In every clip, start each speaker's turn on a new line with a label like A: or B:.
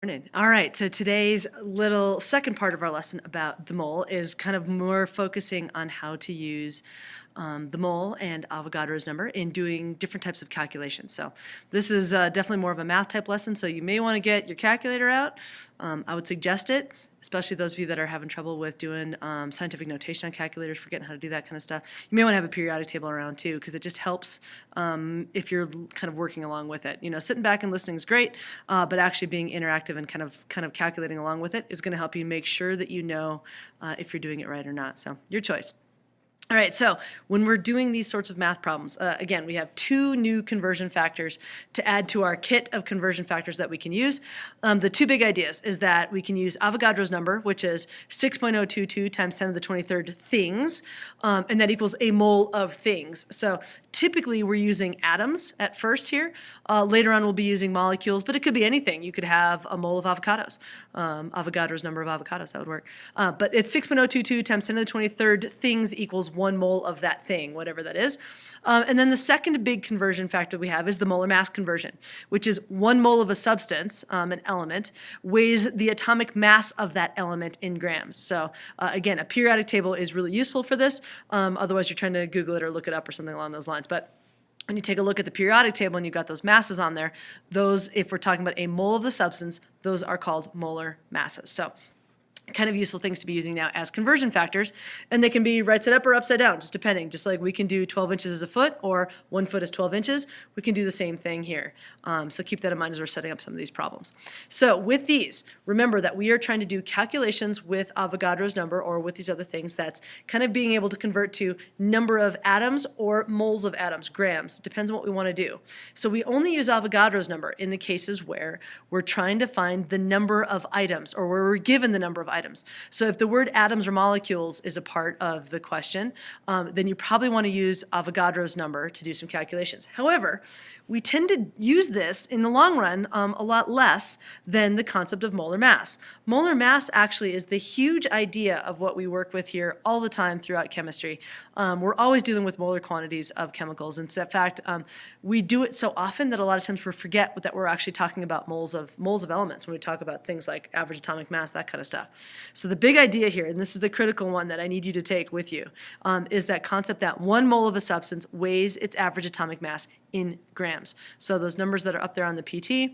A: Morning. All right, so today's little second part of our lesson about the mole is kind of more focusing on how to use the mole and Avogadro's number in doing different types of calculations. So this is definitely more of a math type lesson, so you may want to get your calculator out. I would suggest it, especially those of you that are having trouble with doing scientific notation on calculators, forgetting how to do that kind of stuff. You may want to have a periodic table around too, because it just helps if you're kind of working along with it. You know, sitting back and listening is great, but actually being interactive and kind of calculating along with it is going to help you make sure that you know if you're doing it right or not. So your choice. All right, so when we're doing these sorts of math problems, again, we have two new conversion factors to add to our kit of conversion factors that we can use. The two big ideas is that we can use Avogadro's number, which is 6.022 times 10 to the 23rd things, and that equals a mole of things. So typically we're using atoms at first here. Later on we'll be using molecules, but it could be anything. You could have a mole of avocados, Avogadro's number of avocados, that would work. But it's 6.022 times 10 to the 23rd things equals 1 mole of that thing, whatever that is. And then the second big conversion factor we have is the molar mass conversion, which is 1 mole of a substance, an element, weighs the atomic mass of that element in grams. So again, a periodic table is really useful for this. Otherwise, you're trying to Google it or look it up or something along those lines. But when you take a look at the periodic table and you've got those masses on there, those, if we're talking about a mole of the substance, those are called molar masses. So kind of useful things to be using now as conversion factors, and they can be right side up or upside down, just depending. Just like we can do 12 inches as a foot or 1 foot is 12 inches, we can do the same thing here. So keep that in mind as we're setting up some of these problems. So with these, remember that we are trying to do calculations with Avogadro's number or with these other things. That's kind of being able to convert to number of atoms or moles of atoms, grams. Depends on what we want to do. So we only use Avogadro's number in the cases where we're trying to find the number of items or where we're given the number of items. So if the word atoms or molecules is a part of the question, then you probably want to use Avogadro's number to do some calculations. However, we tend to use this in the long run a lot less than the concept of molar mass. Molar mass actually is the huge idea of what we work with here all the time throughout chemistry. We're always dealing with molar quantities of chemicals. And so in fact, we do it so often that a lot of times we forget that we're actually talking about moles of elements when we talk about things like average atomic mass, that kind of stuff. So the big idea here, and this is the critical one that I need you to take with you, is that concept that 1 mole of a substance weighs its average atomic mass in grams. So those numbers that are up there on the PT,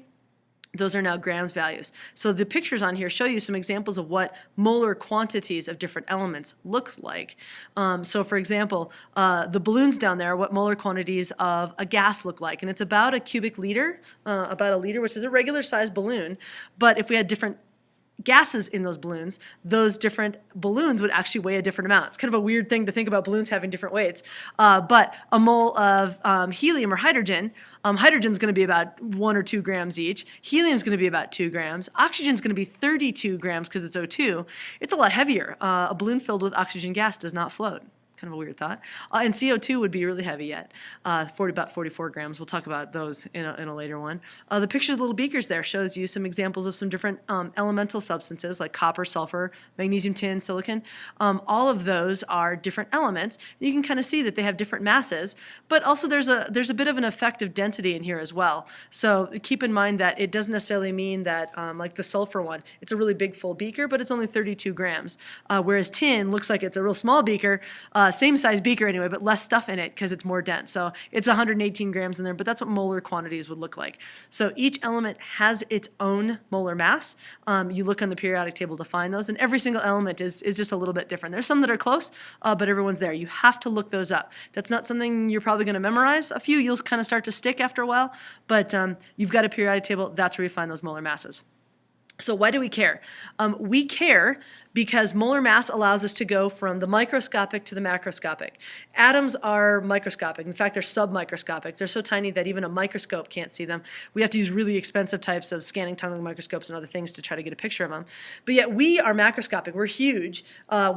A: those are now grams values. So the pictures on here show you some examples of what molar quantities of different elements looks like. So for example, the balloons down there, what molar quantities of a gas look like. And it's about a cubic liter, about a liter, which is a regular sized balloon. But if we had different gases in those balloons, those different balloons would actually weigh a different amount. It's kind of a weird thing to think about balloons having different weights. But a mole of helium or hydrogen, hydrogen is going to be about 1 or 2 grams each. Helium is going to be about 2 grams. Oxygen is going to be 32 grams because it's O2. It's a lot heavier. A balloon filled with oxygen gas does not float. Kind of a weird thought. And CO2 would be really heavy yet, about 44 grams. We'll talk about those in a later one. The pictures of little beakers there shows you some examples of some different elemental substances like copper, sulfur, magnesium, tin, silicon. All of those are different elements. You can kind of see that they have different masses, but also there's a bit of an effect of density in here as well. So keep in mind that it doesn't necessarily mean that like the sulfur one, it's a really big full beaker, but it's only 32 grams. Whereas tin looks like it's a real small beaker, same size beaker anyway, but less stuff in it because it's more dense. So it's 118 grams in there, but that's what molar quantities would look like. So each element has its own molar mass. You look on the periodic table to find those, and every single element is just a little bit different. There's some that are close, but everyone's there. You have to look those up. That's not something you're probably going to memorize. A few you'll kind of start to stick after a while, but you've got a periodic table. That's where you find those molar masses. So why do we care? We care because molar mass allows us to go from the microscopic to the macroscopic. Atoms are microscopic. In fact, they're submicroscopic. They're so tiny that even a microscope can't see them. We have to use really expensive types of scanning tunneling microscopes and other things to try to get a picture of them. But yet we are macroscopic. We're huge.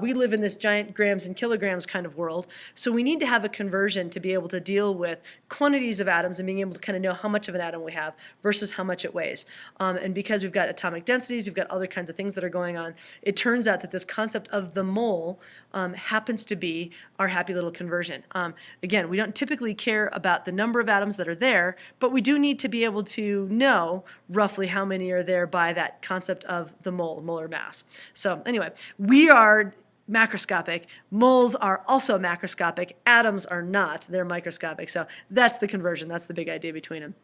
A: We live in this giant grams and kilograms kind of world. So we need to have a conversion to be able to deal with quantities of atoms and being able to kind of know how much of an atom we have versus how much it weighs. And because we've got atomic densities, we've got other kinds of things that are going on, it turns turns out that this concept of the mole happens to be our happy little conversion. Again, we don't typically care about the number of atoms that are there, but we do need to be able to know roughly how many are there by that concept of the mole, molar mass. So anyway, we are macroscopic. Moles are also macroscopic. Atoms are not. They're microscopic. So that's the conversion. That's the big idea between them.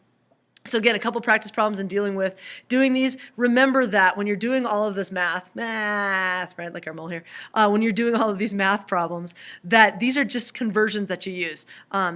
A: So again, a couple practice problems in dealing with doing these. Remember that when you're doing all of this math, right, like our mole here, when you're doing all of these math problems, that these are just conversions that you use.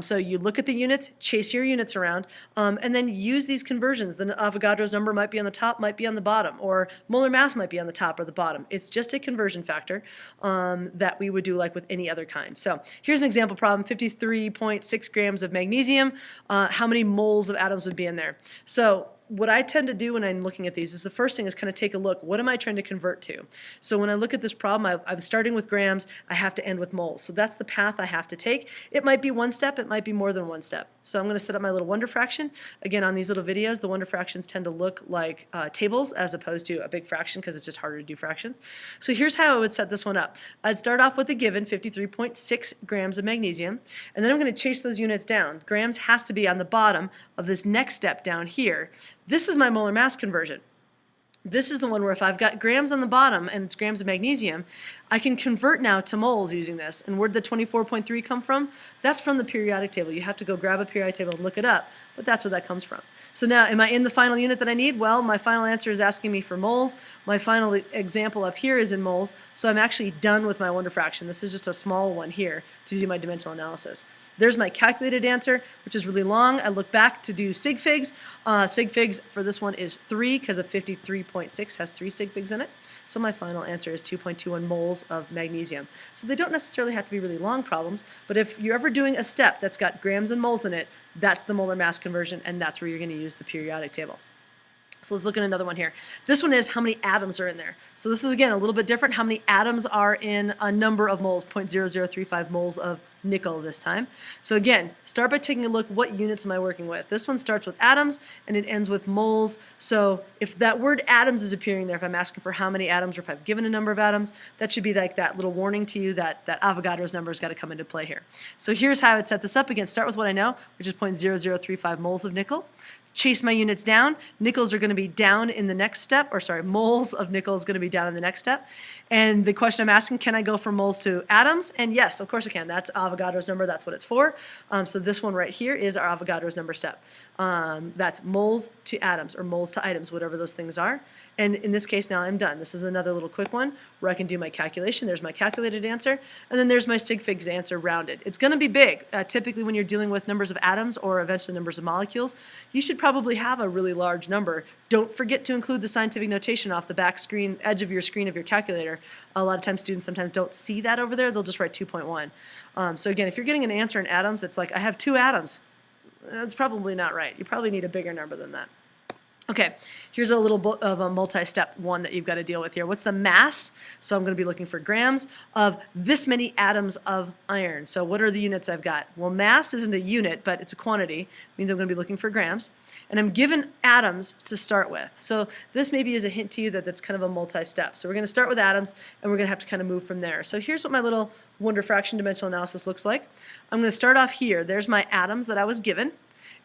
A: So you look at the units, chase your units around, and then use these conversions. The Avogadro's number might be on the top, might be on the bottom, or molar mass might be on the top or the bottom. It's just a conversion factor that we would do like with any other kind. So here's an example problem, 53.6 grams of magnesium. How many moles of atoms would be in there? So what I tend to do when I'm looking at these is the first thing is kind of take a look, what am I trying to convert to? So when I look at this problem, I'm starting with grams, I have to end with moles. So that's the path I have to take. It might be one step, it might be more than one step. So I'm going to set up my little wonder fraction. Again, on these little videos, the wonder fractions tend to look like tables as opposed to a big fraction because it's just harder to do fractions. So here's how I would set this one up. I'd start off with the given 53.6 grams of magnesium, and then I'm going to chase those units down. Grams has to be on the bottom of this next step down here. This is my molar mass conversion. This is the one where if I've got grams on the bottom and it's grams of magnesium, I can convert now to moles using this. And where did the 24.3 come from? That's from the periodic table. You have to go grab a periodic table and look it up, but that's where that comes from. So now, am I in the final unit that I need? Well, my final answer is asking me for moles. My final example up here is in moles, so I'm actually done with my wonder fraction. This is just a small one here to do my dimensional analysis. There's my calculated answer, which is really long. I look back to do sig figs. Sig figs for this one is 3 because of 53.6 has 3 sig figs in it. So my final answer is 2.21 moles of magnesium. So they don't necessarily have to be really long problems, but if you're ever doing a step that's got grams and moles in it, that's the molar mass conversion, and that's where you're going to use the periodic table. So let's look at another one here. This one is how many atoms are in there. So this is, again, a little bit different. How many atoms are in a number of moles, 0.0035 moles of nickel this time. So again, start by taking a look, what units am I working with? This one starts with atoms and it ends with moles. So if that word atoms is appearing there, if I'm asking for how many atoms or if I've given a number of atoms, that should be like that little warning to you that Avogadro's number has got to come into play here. So here's how I would set this up. Again, start with what I know, which is 0.0035 moles of nickel. Chase my units down. Nickels are going to be down in the next step, or sorry, moles of nickel is going to be down in the next step. And the question I'm asking, can I go from moles to atoms? And yes, of course I can. That's Avogadro's number. That's what it's for. So this one right here is our Avogadro's number step. That's moles to atoms or moles to items, whatever those things are. And in this case, now I'm done. This is another little quick one where I can do my calculation. There's my calculated answer. And then there's my sig figs answer rounded. It's going to be big. Typically, when you're dealing with numbers of atoms or eventually numbers of molecules, you should probably have a really large number. Don't forget to include the scientific notation off the back screen, edge of your screen of your calculator. A lot of times students sometimes don't see that over there. They'll just write 2.1. So again, if you're getting an answer in atoms, it's like, I have 2 atoms. That's probably not right. You probably need a bigger number than that. Okay, here's a little bit of a multi-step one that you've got to deal with here. What's the mass? So I'm going to be looking for grams of this many atoms of iron. So what are the units I've got? Well, mass isn't a unit, but it's a quantity. It means I'm going to be looking for grams. And I'm given atoms to start with. So this maybe is a hint to you that that's kind of a multi-step. So we're going to start with atoms, and we're going to have to kind of move from there. So here's what my little wonder fraction dimensional analysis looks like. I'm going to start off here. There's my atoms that I was given.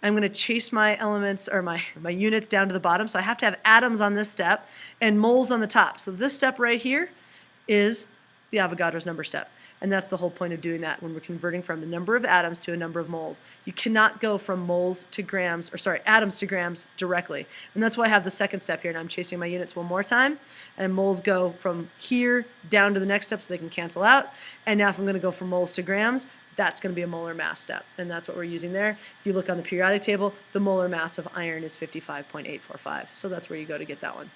A: I'm going to chase my elements or my units down to the bottom. So I have to have atoms on this step and moles on the top. So this step right here is the Avogadro's number step. And that's the whole point of doing that when we're converting from the number of atoms to a number of moles. You cannot go from moles to grams, or sorry, atoms to grams directly. And that's why I have the second step here. And I'm chasing my units one more time. And moles go from here down to the next step so they can cancel out. And now if I'm going to go from moles to grams, that's going to be a molar mass step, and that's what we're using there. If you look on the periodic table, the molar mass of iron is 55.845, so that's where you go to get that one.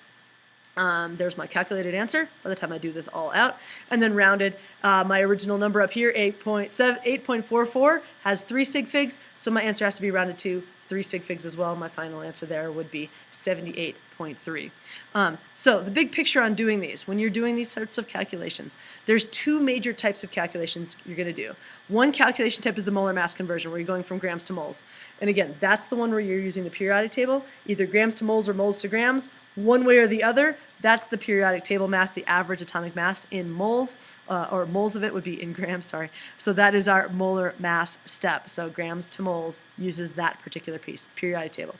A: There's my calculated answer by the time I do this all out. And then rounded, my original number up here, 8.44, has 3 sig figs, so my answer has to be rounded to 3 sig figs as well. My final answer there would be 78.2. 0.3. So the big picture on doing these, when you're doing these sorts of calculations, there's two major types of calculations you're going to do. One calculation type is the molar mass conversion, where you're going from grams to moles. And again, that's the one where you're using the periodic table, either grams to moles or moles to grams. One way or the other, that's the periodic table mass, the average atomic mass in moles, or moles of it would be in grams, sorry. So that is our molar mass step. So grams to moles uses that particular piece, periodic table.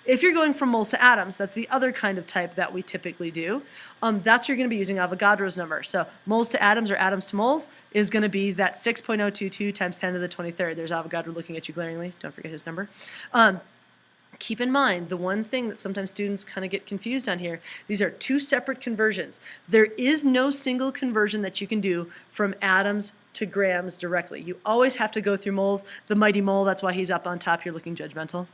A: If you're going from moles to atoms, that's the other kind of type that we typically do. That's you're going to be using Avogadro's number. So moles to atoms or atoms to moles is going to be that 6.022 times 10 to the 23rd. There's Avogadro looking at you glaringly. Don't forget his number. Keep in mind, the one thing that sometimes students kind of get confused on here, these are two separate conversions. There is no single conversion that you can do from atoms to grams directly. You always have to go through moles. The mighty mole, that's why he's up on top here looking judgmental.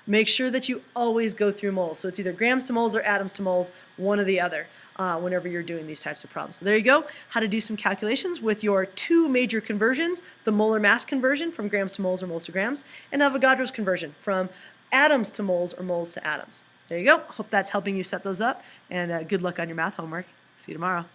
A: Make sure that you always go through moles. So it's either grams to moles or atoms to moles, one or the other, whenever you're doing these types of problems. So there you go, how to do some calculations with your two major conversions, the molar mass conversion from grams to moles or moles to grams, and Avogadro's conversion from atoms to moles or moles to atoms. There you go. Hope that's helping you set those up, and good luck on your math homework. See you tomorrow.